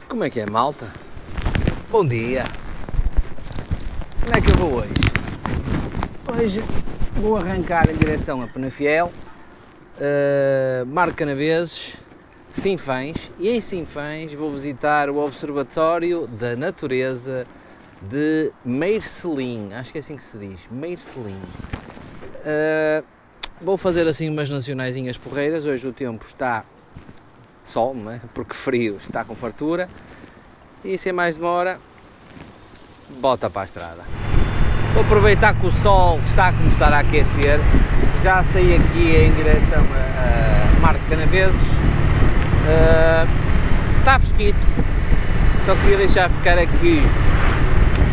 Como é que é, malta? Bom dia! Onde é que eu vou hoje? Hoje vou arrancar em direção a Penafiel, Mar Canaveses, Sinfãs, e em Sinfãs vou visitar o Observatório da Natureza de Meircelim, acho que é assim que se diz, Meircelim. Vou fazer assim umas nacionaisinhas porreiras. Hoje o tempo está sol, não é? Porque frio está com fartura, e sem mais demora, bota para a estrada. Vou aproveitar que o sol está a começar a aquecer, já saí aqui em direção a Mar de Canaveses, está fresquito, só queria deixar ficar aqui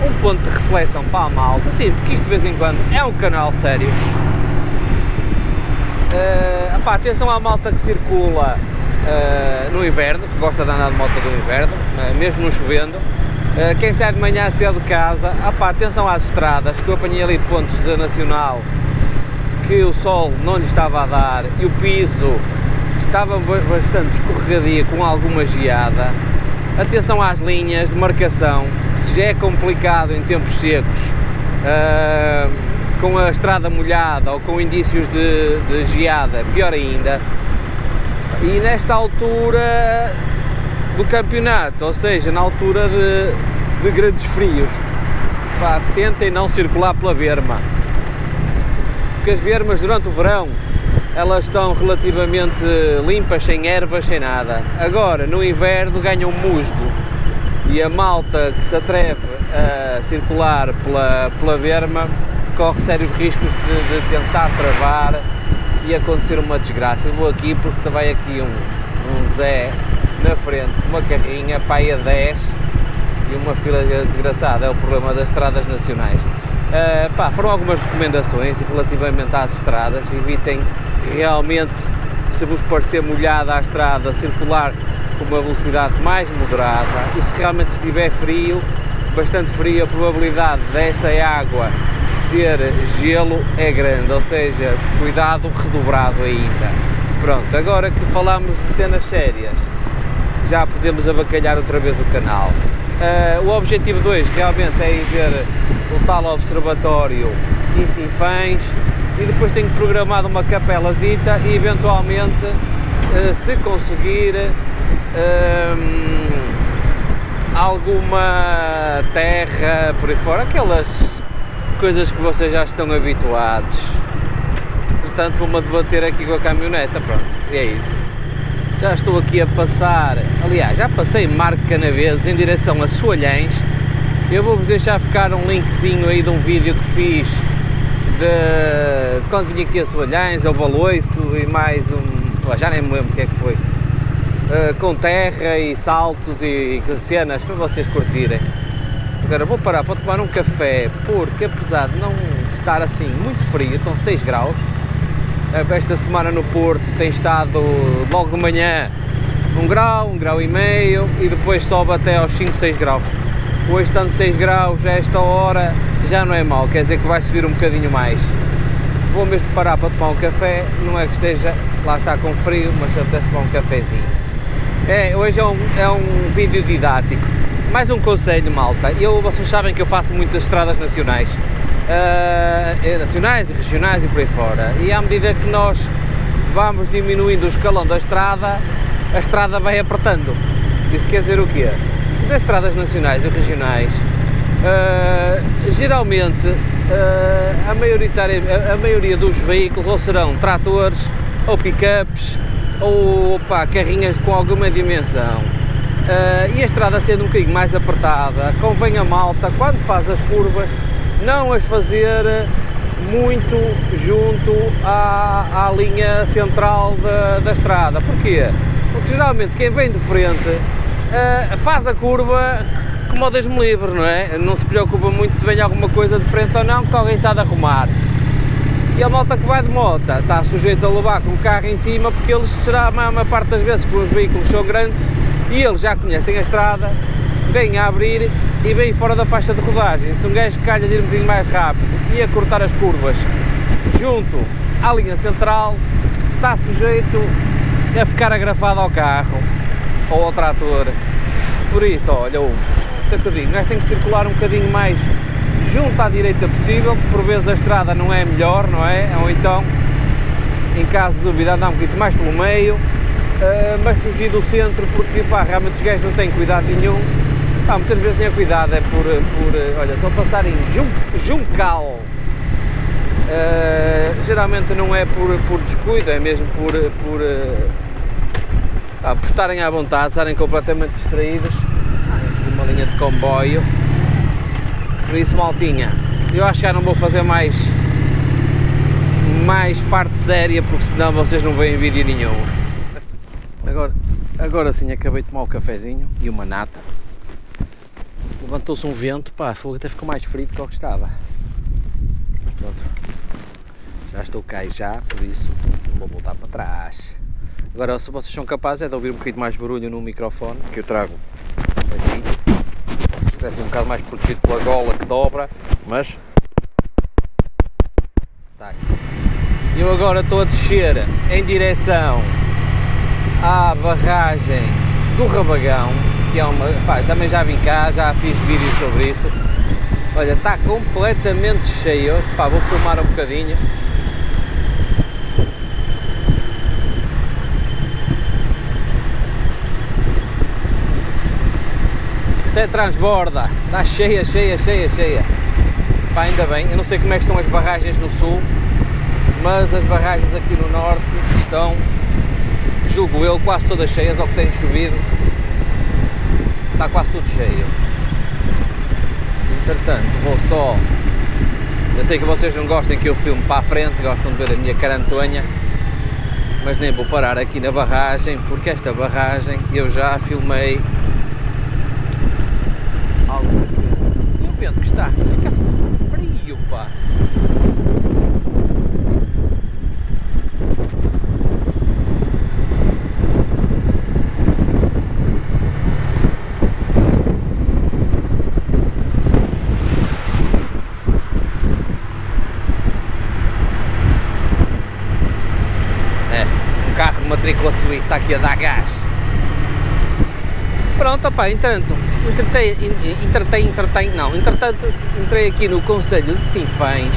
um ponto de reflexão para a malta, sim, porque isto de vez em quando é um canal sério. Atenção à malta que circula no inverno, que gosta de andar de moto no inverno, mesmo não chovendo. Quem sai de manhã cedo de casa, atenção às estradas, que eu apanhei ali pontos da Nacional que o sol não lhe estava a dar e o piso estava bastante escorregadio, com alguma geada. Atenção às linhas de marcação, se já é complicado em tempos secos, com a estrada molhada ou com indícios de geada, pior ainda. E nesta altura do campeonato, ou seja, na altura de grandes frios, tentem não circular pela berma, porque as bermas durante o verão elas estão relativamente limpas, sem ervas, sem nada. Agora no inverno ganham musgo, e a malta que se atreve a circular pela berma corre sérios riscos de tentar travar e acontecer uma desgraça. Eu vou aqui porque vai aqui um Zé na frente, uma carrinha, pai a 10 e uma fila desgraçada. É o problema das estradas nacionais. Foram algumas recomendações relativamente às estradas. Evitem realmente, se vos parecer molhada a estrada, circular com uma velocidade mais moderada, e se realmente estiver frio, bastante frio, a probabilidade dessa água ser gelo é grande, ou seja, cuidado redobrado ainda. Pronto, agora que falamos de cenas sérias, já podemos avacalhar outra vez o canal. O objetivo 2 realmente é ir ver o tal observatório em Sinfãs, e depois tenho programado uma capelazita e eventualmente, se conseguir, alguma terra por aí fora, aquelas coisas que vocês já estão habituados. Portanto, vou-me debater aqui com a caminhoneta, pronto, e é isso. Já estou aqui a passar, aliás, já passei Mar de Canaveses em direção a Soalhães. Eu vou-vos deixar ficar um linkzinho aí de um vídeo que fiz de quando vim aqui a Soalhães, ao Baloiço, e mais já nem me lembro o que é que foi, com terra e saltos e cenas para vocês curtirem. Agora vou parar para tomar um café, porque apesar de não estar assim muito frio, estão 6 graus, esta semana no Porto tem estado logo de manhã 1 grau e meio, e depois sobe até aos 5, 6 graus. Hoje, estando 6 graus a esta hora, já não é mau, quer dizer que vai subir um bocadinho mais. Vou mesmo parar para tomar um café, não é que esteja, lá está com frio, mas apetece tomar um cafezinho. Hoje é um vídeo didático. Mais um conselho, malta. Vocês sabem que eu faço muitas estradas nacionais, nacionais e regionais e por aí fora, e à medida que nós vamos diminuindo o escalão da estrada, a estrada vai apertando. Isso quer dizer o quê? Das estradas nacionais e regionais, geralmente a maioria dos veículos ou serão tratores ou pick-ups ou carrinhas com alguma dimensão. E a estrada sendo um bocadinho mais apertada, convém a malta, quando faz as curvas, não as fazer muito junto à linha central da estrada. Porquê? Porque geralmente quem vem de frente faz a curva como ao Deus me livre, não é? Não se preocupa muito se vem alguma coisa de frente ou não, que alguém sabe arrumar. E a malta que vai de moto está sujeita a levar com o carro em cima, porque eles, será a maior parte das vezes, porque os veículos são grandes e eles já conhecem a estrada, vêm a abrir e vêm fora da faixa de rodagem. Se um gajo calha de ir um bocadinho mais rápido e a cortar as curvas junto à linha central, está sujeito a ficar agrafado ao carro ou ao trator. Por isso, olha, o sacadinho, nós temos que circular um bocadinho mais junto à direita possível, que por vezes a estrada não é a melhor, não é? Ou então, em caso de dúvida, andar um bocadinho mais pelo meio, mas fugir do centro, porque pá, realmente os gajos não têm cuidado nenhum. Pá, muitas vezes nem a cuidado, é por olha, estou a passar em Juncal. Geralmente não é por descuido, é mesmo por estarem à vontade, estarem completamente distraídos. Uma linha de comboio. Por isso, maltinha, eu acho que já não vou fazer mais parte séria, porque senão vocês não veem vídeo nenhum. Agora sim, acabei de tomar um cafezinho e uma nata. Levantou-se um vento, pá, até ficou mais frio do que eu estava. Pronto. Já estou cá já, por isso não vou voltar para trás. Agora, se vocês são capazes é de ouvir um bocadinho mais barulho no microfone, que eu trago aqui. Deve ser um bocado mais protegido pela gola que dobra, mas tá aqui. Eu agora estou a descer em direção à barragem do Rabagão, que é uma... Pá, também já vim cá, já fiz vídeos sobre isso. Olha, está completamente cheio. Pá, vou filmar um bocadinho. Até transborda, está cheia. Pá, ainda bem, eu não sei como é que estão as barragens no sul, mas as barragens aqui no norte estão, julgo eu, quase todas cheias, ao que tem chovido, está quase tudo cheio. Entretanto, vou só, eu sei que vocês não gostam que eu filme para a frente, gostam de ver a minha carantonha, mas nem vou parar aqui na barragem, porque esta barragem eu já filmei algumas vezes. E o vento que está, fica frio, pá. Carro de matrícula suíça está aqui a dar gás. Pronto, opá, entretanto, entrei aqui no concelho de Sinfãs.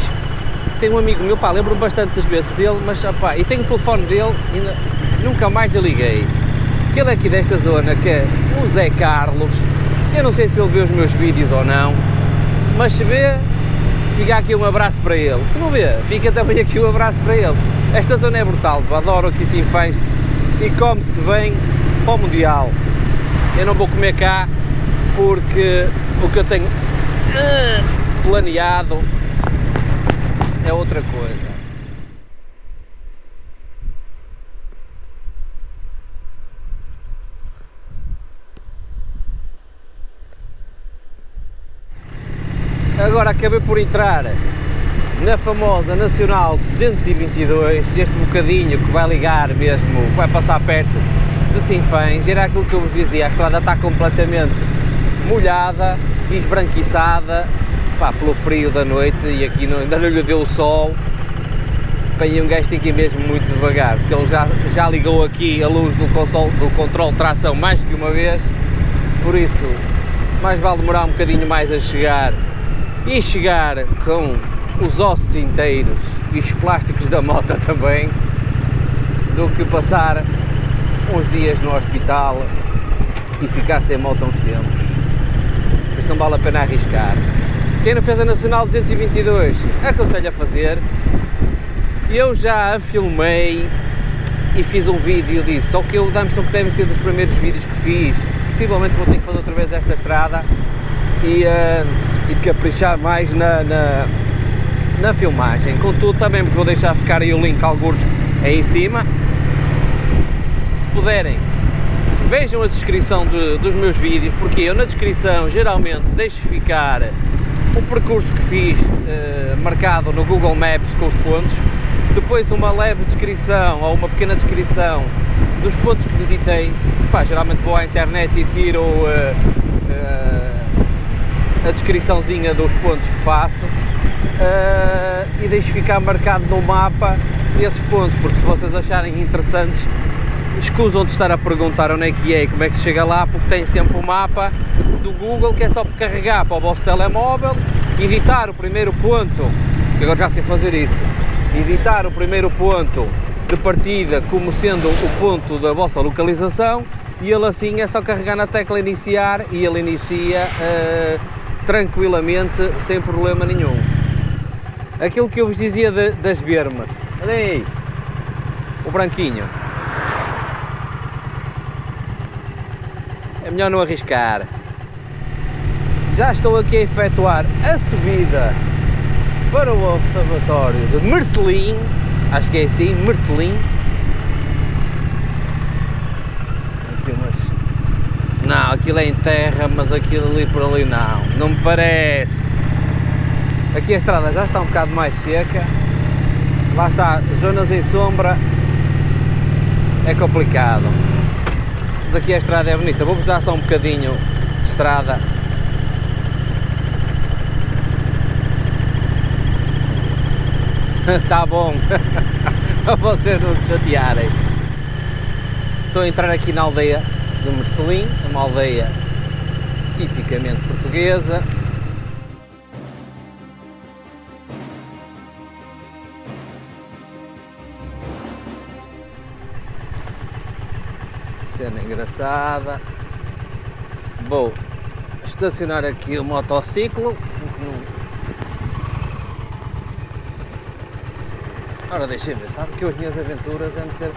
Tem um amigo meu, pá, lembro-me bastante das vezes dele, mas, opá, e tenho o telefone dele e nunca mais lhe liguei. Ele é aqui desta zona, que é o Zé Carlos. Eu não sei se ele vê os meus vídeos ou não, mas se vê, fica aqui um abraço para ele. Se não vê, fica também aqui um abraço para ele. Esta zona é brutal, adoro aqui Sinfãs e come-se bem para o Mundial. Eu não vou comer cá porque o que eu tenho planeado é outra coisa. Agora acabei por entrar na famosa Nacional 222, este bocadinho que vai ligar mesmo, vai passar perto de Sinfãs. Era aquilo que eu vos dizia, a estrada está completamente molhada e esbranquiçada, pá, pelo frio da noite, e aqui ainda não lhe deu o sol. Bem, um gajo tem que ir mesmo muito devagar, porque ele já ligou aqui a luz do controle de tração mais que uma vez, por isso mais vale demorar um bocadinho mais a chegar, e chegar com os ossos inteiros e os plásticos da moto também, do que passar uns dias no hospital e ficar sem moto uns tempos. Mas não vale a pena arriscar. Quem não fez a Nacional 222, aconselho a fazer. Eu já a filmei e fiz um vídeo disso, só que eu dá-me que deve ser dos primeiros vídeos que fiz. Possivelmente vou ter que fazer outra vez esta estrada e caprichar mais na filmagem. Contudo, também vou deixar ficar aí o link alguns aí em cima. Se puderem, vejam a descrição dos meus vídeos, porque eu na descrição geralmente deixo ficar o percurso que fiz marcado no Google Maps com os pontos, depois uma leve descrição ou uma pequena descrição dos pontos que visitei. Pá, geralmente vou à internet e tiro a descriçãozinha dos pontos que faço e deixo ficar marcado no mapa esses pontos, porque se vocês acharem interessantes escusam de estar a perguntar onde é que é e como é que se chega lá, porque tem sempre o mapa do Google que é só carregar para o vosso telemóvel, editar o primeiro ponto, que agora já sei fazer isso, editar o primeiro ponto de partida como sendo o ponto da vossa localização, e ele assim é só carregar na tecla iniciar e ele inicia tranquilamente, sem problema nenhum. Aquilo que eu vos dizia das bermas, olha aí, o branquinho, é melhor não arriscar. Já estou aqui a efetuar a subida para o observatório de Mercelim, acho que é assim, Mercelim. Não, aquilo é em terra, mas aquilo ali por ali não me parece. Aqui a estrada já está um bocado mais seca, lá está, zonas em sombra, é complicado. Mas aqui a estrada é bonita, vou-vos dar só um bocadinho de estrada. Está bom, para vocês não se chatearem. Estou a entrar aqui na aldeia de Mercelim, uma aldeia tipicamente portuguesa. Cena engraçada. Vou estacionar aqui o motociclo. Ora, deixem ver, sabe que as minhas aventuras é meter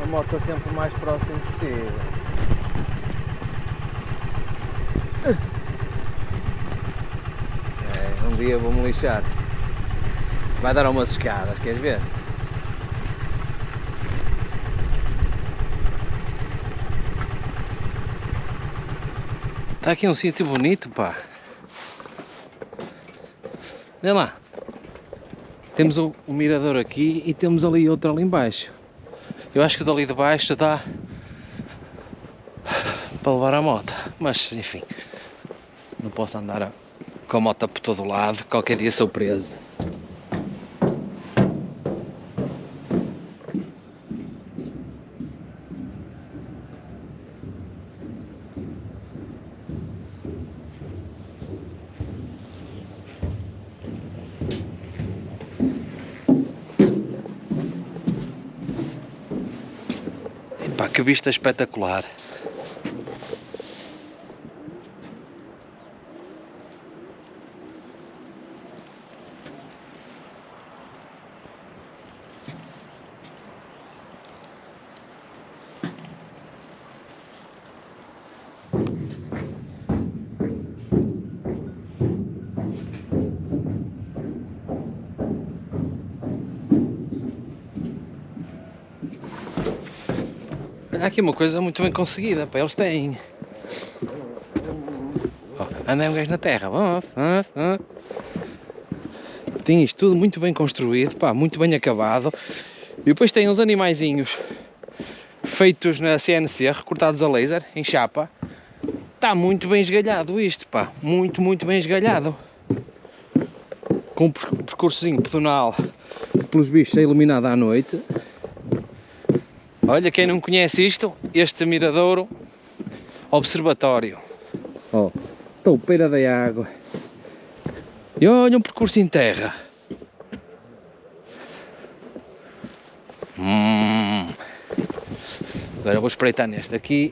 a moto sempre o mais próximo possível. Um dia vou-me lixar. Vai dar umas escadas, queres ver? Está aqui um sítio bonito, pá. Olha lá. Temos um mirador aqui e temos ali outro ali embaixo. Eu acho que dali de baixo dá para levar a moto, mas enfim, não posso andar com a moto por todo lado, qualquer dia sou preso. Epá, que vista espetacular! Olha aqui uma coisa muito bem conseguida, pá, eles têm. Oh, anda um gajo na terra. Tem isto tudo muito bem construído, pá, muito bem acabado. E depois tem uns animaizinhos feitos na CNC, recortados a laser, em chapa. Está muito bem esgalhado isto, pá, muito bem esgalhado. Com um percursozinho pedonal, pelos bichos é iluminado à noite. Olha, quem não conhece isto, este miradouro observatório. Ó, toupeira da água. E olha um percurso em terra. Agora vou espreitar neste aqui.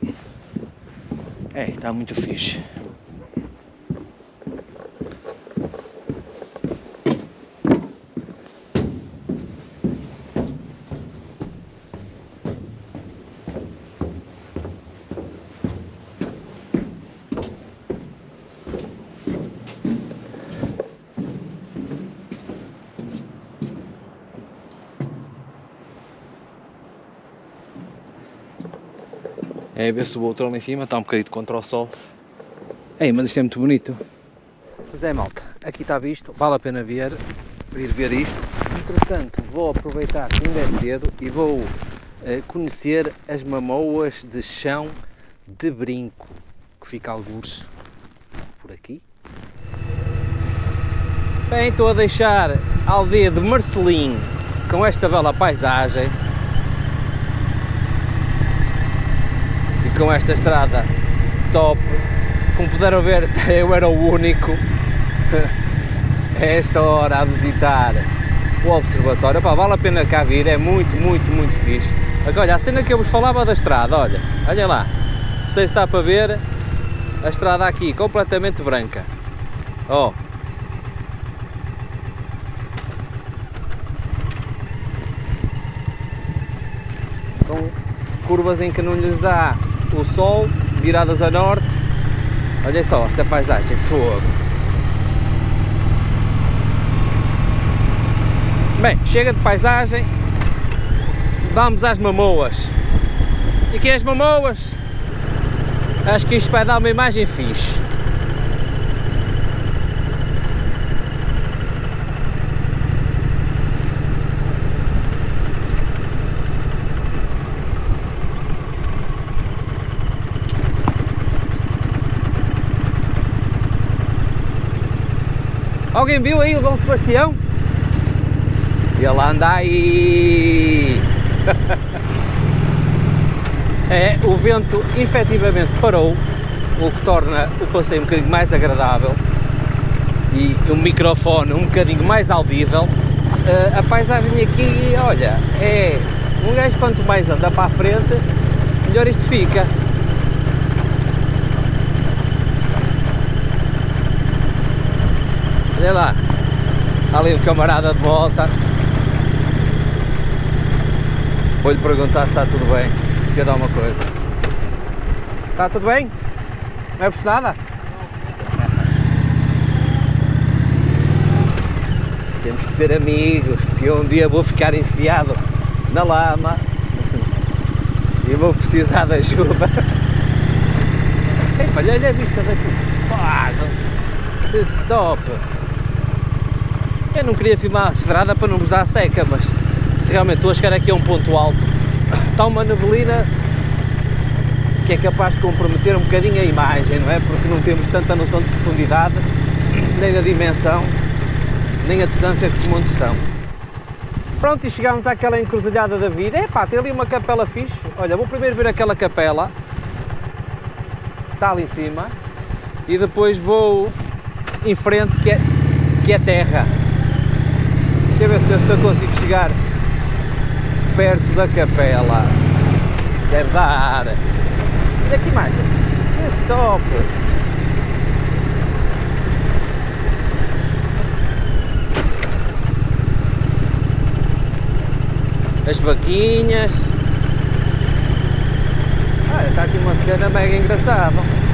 Está muito fixe. É ver se o outro ali em cima está um bocadinho contra o sol. Mas isto é muito bonito. Pois é, malta, aqui está visto, vale a pena vir ver isto. Entretanto, vou aproveitar que ainda é cedo e vou conhecer as mamoas de chão de Brinco, que fica algures por aqui. Bem, estou a deixar a aldeia de Mercelim com esta bela paisagem. com esta estrada top. Como puderam ver, eu era o único a esta hora a visitar o observatório. Pá, vale a pena cá vir, é muito fixe. Agora, olha, a cena que eu vos falava da estrada, olha lá, não sei se dá para ver a estrada aqui, completamente branca. Ó. São curvas em que não lhes dá o sol, viradas a norte. Olhem só esta paisagem, fogo. Bem, chega de paisagem, vamos às Mamoas. E aqui as Mamoas, acho que isto vai dar uma imagem fixe. Alguém viu aí o Dom Sebastião? Ele anda aí! É, o vento efetivamente parou, o que torna o passeio um bocadinho mais agradável e o microfone um bocadinho mais audível. A paisagem aqui, olha, é um gajo quanto mais anda para a frente, melhor isto fica. Olha lá, ali um camarada de volta. Vou-lhe perguntar se está tudo bem, se precisa de alguma coisa. Está tudo bem? Não é por nada? Temos que ser amigos, porque eu um dia vou ficar enfiado na lama e vou precisar de ajuda. Olha a vista daqui. Que top! Eu não queria filmar a estrada para não vos dar seca, mas realmente estou a chegar aqui a um ponto alto. Está uma neblina que é capaz de comprometer um bocadinho a imagem, não é? Porque não temos tanta noção de profundidade, nem da dimensão, nem a distância que os montes estão. Pronto, e chegámos àquela encruzilhada da vida. Epá, tem ali uma capela fixe. Olha, vou primeiro ver aquela capela, está ali em cima, e depois vou em frente, que é terra. Deixa eu ver se eu consigo chegar perto da capela. Deve dar. Olha que imagem. Que top! As vaquinhas. Olha, está aqui uma cena mega engraçada.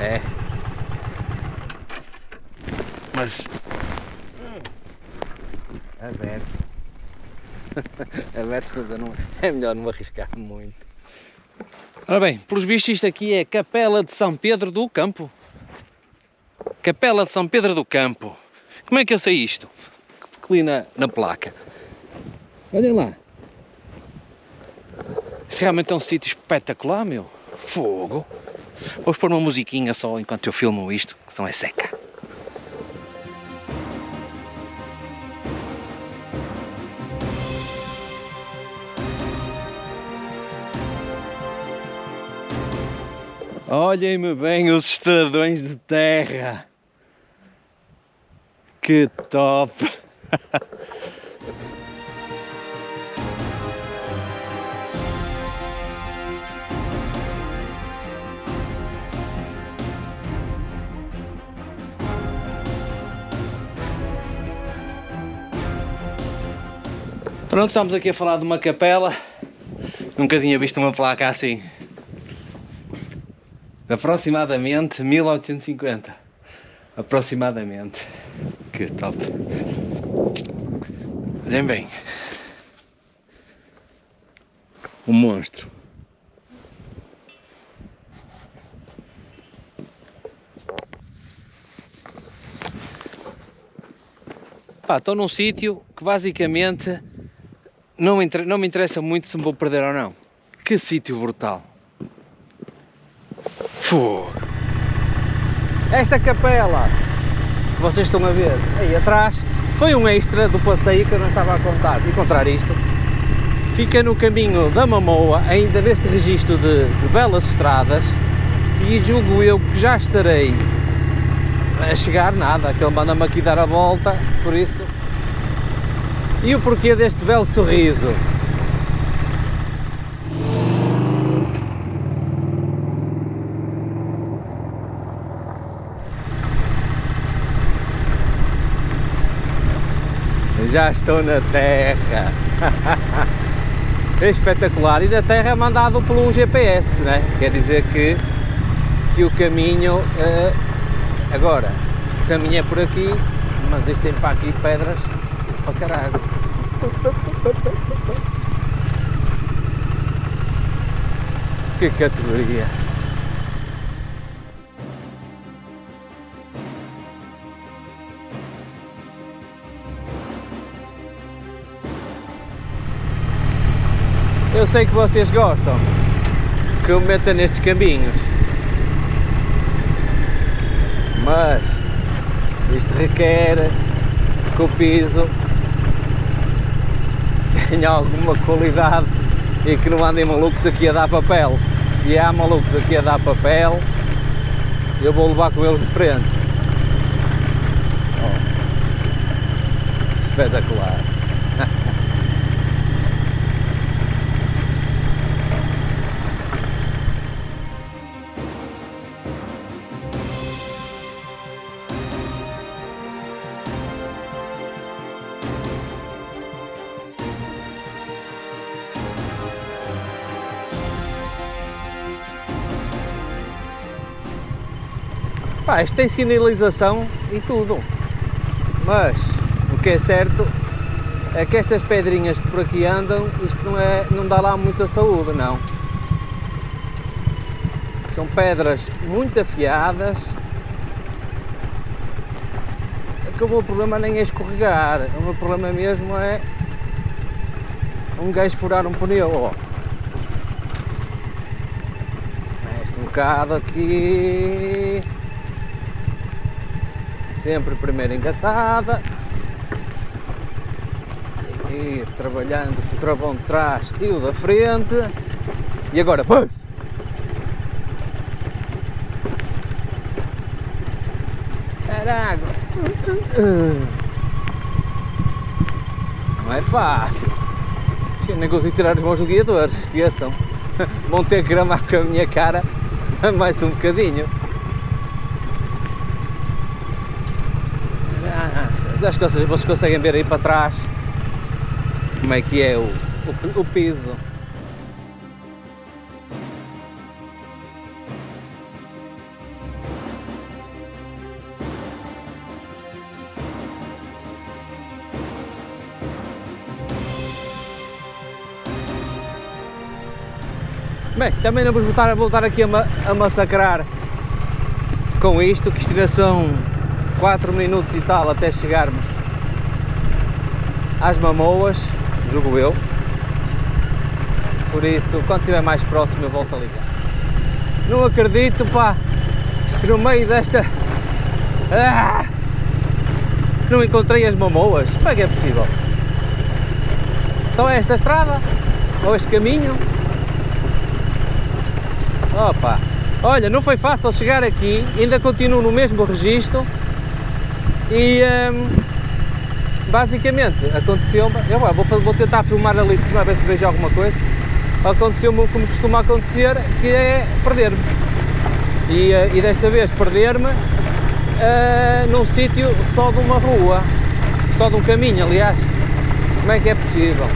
É. Mas aberto. Aberto, mas não, é melhor não arriscar muito. Ora bem, pelos vistos isto aqui é Capela de São Pedro do Campo. Capela de São Pedro do Campo. Como é que eu sei isto? Que li na placa. Olhem lá. Isto realmente é um sítio espetacular, meu. Fogo. Vou pôr uma musiquinha só enquanto eu filmo isto, que senão é seca. Olhem-me bem os estradões de terra. Que top! Pronto, estamos aqui a falar de uma capela. Nunca tinha visto uma placa assim. Aproximadamente 1850. Aproximadamente. Que top. Olhem bem. Um monstro. Pá, estou num sítio que basicamente não me interessa muito se me vou perder ou não. Que sítio brutal. Fogo. Esta capela que vocês estão a ver aí atrás foi um extra do passeio que eu não estava a contar. Encontrar isto fica no caminho da Mamoa, ainda neste registro de belas estradas, e julgo eu que já estarei a chegar nada, que ele manda-me aqui dar a volta, por isso. E o porquê deste belo sorriso? Já estou na terra. É espetacular, e na terra é mandado pelo GPS, né? Quer dizer que o caminho, agora, o caminho é por aqui, mas isto tem para aqui pedras para caralho. Que categoria! Eu sei que vocês gostam que eu me meta nestes caminhos, mas isto requer que o piso tenha alguma qualidade e que não andem malucos aqui a dar papel. Se há malucos aqui a dar papel, eu vou levar com eles de frente. Oh, espetacular! Pá, isto tem sinalização e tudo, mas o que é certo é que estas pedrinhas que por aqui andam, isto não dá lá muita saúde, não. São pedras muito afiadas, que o meu problema nem é escorregar, o meu problema mesmo é um gajo furar um pneu. Ó. Este bocado aqui... Sempre primeira engatada, ir trabalhando com o travão de trás e o da frente, e agora pois! Caraca! Não é fácil, nem consigo tirar os mãos do guiador, esqueçam, vão ter que gramar com a minha cara mais um bocadinho. Acho que vocês conseguem ver aí para trás como é que é o piso. Bem, também não vamos voltar aqui a massacrar com isto, que isto ainda são 4 minutos e tal até chegarmos às Mamoas, julgo eu. Por isso, quando estiver mais próximo eu volto a ligar. Não acredito, pá, que no meio desta... não encontrei as Mamoas. Como é que é possível? Só esta estrada? Ou este caminho? Opa! Olha, não foi fácil chegar aqui, ainda continuo no mesmo registro. E basicamente aconteceu-me, vou tentar filmar ali de cima a ver se vejo alguma coisa. Aconteceu-me como costuma acontecer, que é perder-me. E desta vez perder-me num sítio só de uma rua, só de um caminho, aliás. Como é que é possível?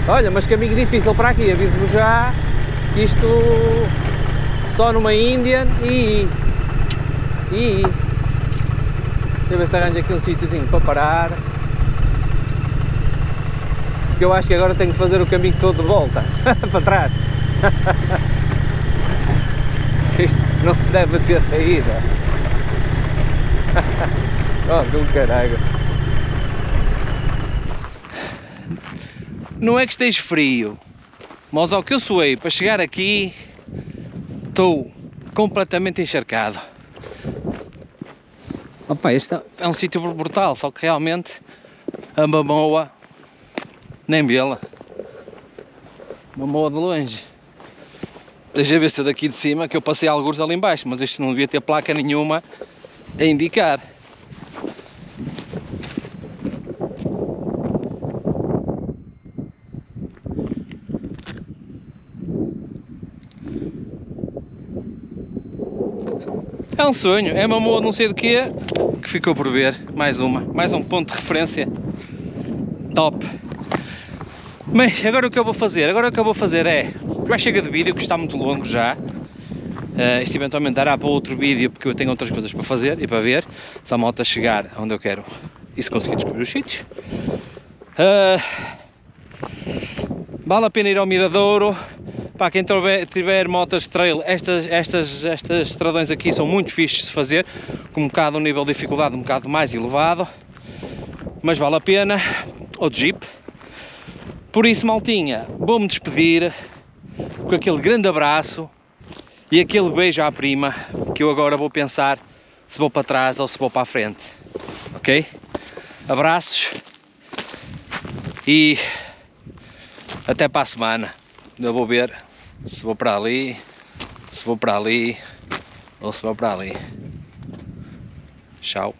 Olha, mas caminho difícil para aqui, aviso-vos já, isto só numa Indian e deixa eu ver se arranjo aqui um sítiozinho para parar, porque eu acho que agora tenho que fazer o caminho todo de volta, para trás. Isto não deve ter saída. Oh, do caralho. Não é que esteja frio, mas ao que eu suei para chegar aqui, estou completamente encharcado. Opa, este é um sítio brutal, só que realmente a Mamoa nem vê-la. Mamoa de longe. Deixa ver se daqui de cima, que eu passei algures ali em baixo, mas isto não devia ter placa nenhuma a indicar. É um sonho, é Mamoa não sei de quê, que ficou por ver. Mais um ponto de referência top. Mas agora o que eu vou fazer? Agora o que eu vou fazer é, já chega de vídeo que está muito longo já. Isto eventualmente dará para outro vídeo porque eu tenho outras coisas para fazer e para ver. Se a moto chegar onde eu quero e se conseguir descobrir os sítios. Vale a pena ir ao Miradouro. Para quem tiver motas trail, estas estradões aqui são muito fixes de fazer, com um bocado um nível de dificuldade um bocado mais elevado, mas vale a pena. Ou de Jeep. Por isso, maltinha, vou-me despedir com aquele grande abraço e aquele beijo à prima, que eu agora vou pensar se vou para trás ou se vou para a frente, ok? Abraços e até para a semana. Eu vou ver se vou para ali, se vou para ali ou se vou para ali. Tchau.